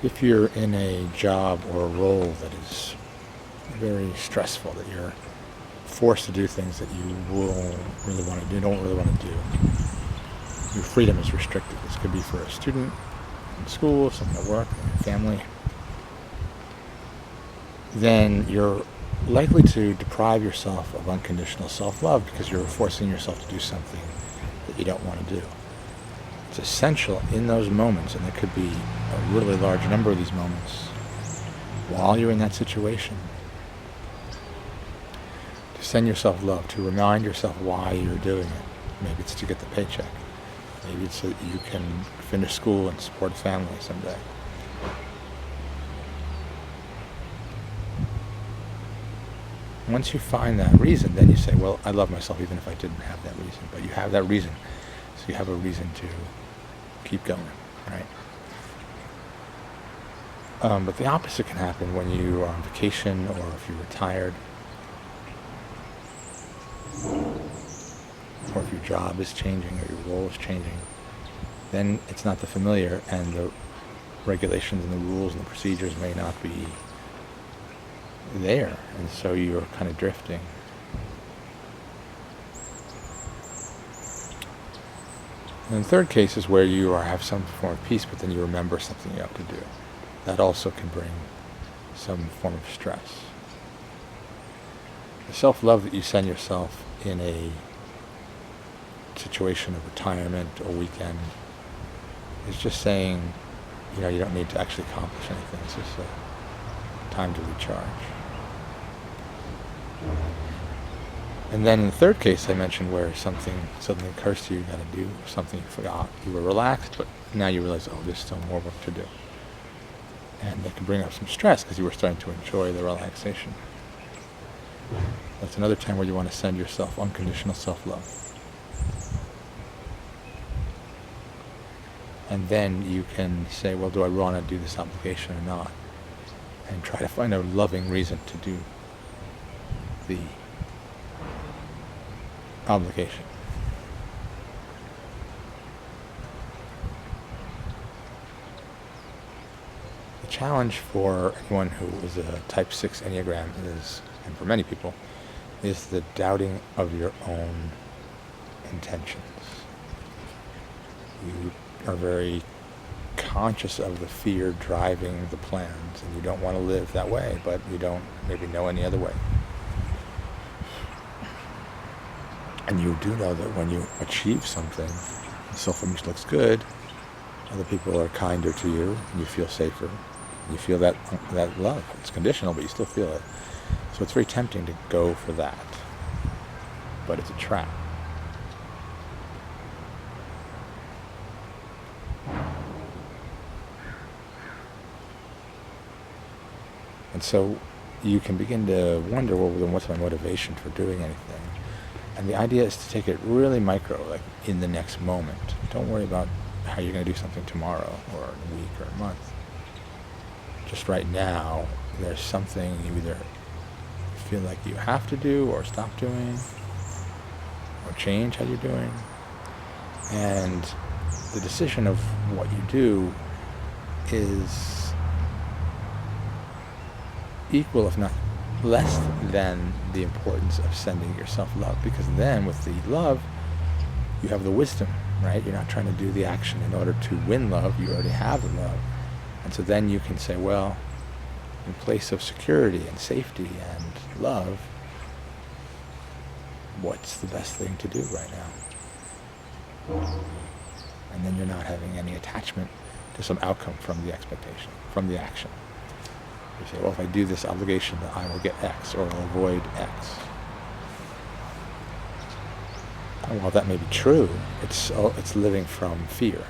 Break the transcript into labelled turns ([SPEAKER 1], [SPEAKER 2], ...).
[SPEAKER 1] If you're in a job or a role that is very stressful, that you're forced to do things that you don't really want to do, your freedom is restricted. This could be for a student in school, someone at work, family. Then you're likely to deprive yourself of unconditional self-love because you're forcing yourself to do something that you don't want to do. It's essential in those moments, and there could be a really large number of these moments while you're in that situation, to send yourself love, to remind yourself why you're doing it. Maybe it's to get the paycheck. Maybe it's so that you can finish school and support a family someday. Once you find that reason, then you say, well, I love myself even if I didn't have that reason. But you have that reason, so you have a reason to keep going, right? But the opposite can happen when you are on vacation or if you're retired, or if your job is changing or your role is changing. Then it's not the familiar, and the regulations and the rules and the procedures may not be there, and so you're kind of drifting. And the third case is where you have some form of peace, but then you remember something you have to do. That also can bring some form of stress. The self-love that you send yourself in a situation of retirement or weekend is just saying, you don't need to actually accomplish anything. It's just a time to recharge. And then in the third case I mentioned, where something suddenly occurs to you, you got to do something you forgot. You were relaxed, but now you realize, oh, there's still more work to do. And that can bring up some stress because you were starting to enjoy the relaxation. That's another time where you want to send yourself unconditional self-love. And then you can say, well, do I want to do this obligation or not? And try to find a loving reason to do the obligation. The challenge for anyone who is a type 6 Enneagram is, and for many people, is the doubting of your own intentions. You are very conscious of the fear driving the plans, and you don't want to live that way, but you don't maybe know any other way. And you do know that when you achieve something, self-image looks good, other people are kinder to you, and you feel safer. You feel that love. It's conditional, but you still feel it. So it's very tempting to go for that. But it's a trap. And so you can begin to wonder, well, then what's my motivation for doing anything? And the idea is to take it really micro, like in the next moment. Don't worry about how you're going to do something tomorrow or in a week or a month. Just right now, there's something you either feel like you have to do or stop doing or change how you're doing. And the decision of what you do is equal, if not less than, the importance of sending yourself love, because then with the love you have the wisdom, right? You're not trying to do the action in order to win love. You already have the love, and so then you can say, well, in place of security and safety and love, what's the best thing to do right now? And then you're not having any attachment to some outcome from the expectation, from the action. You say, well, if I do this obligation, then I will get X, or I'll avoid X. And while that may be true, it's living from fear.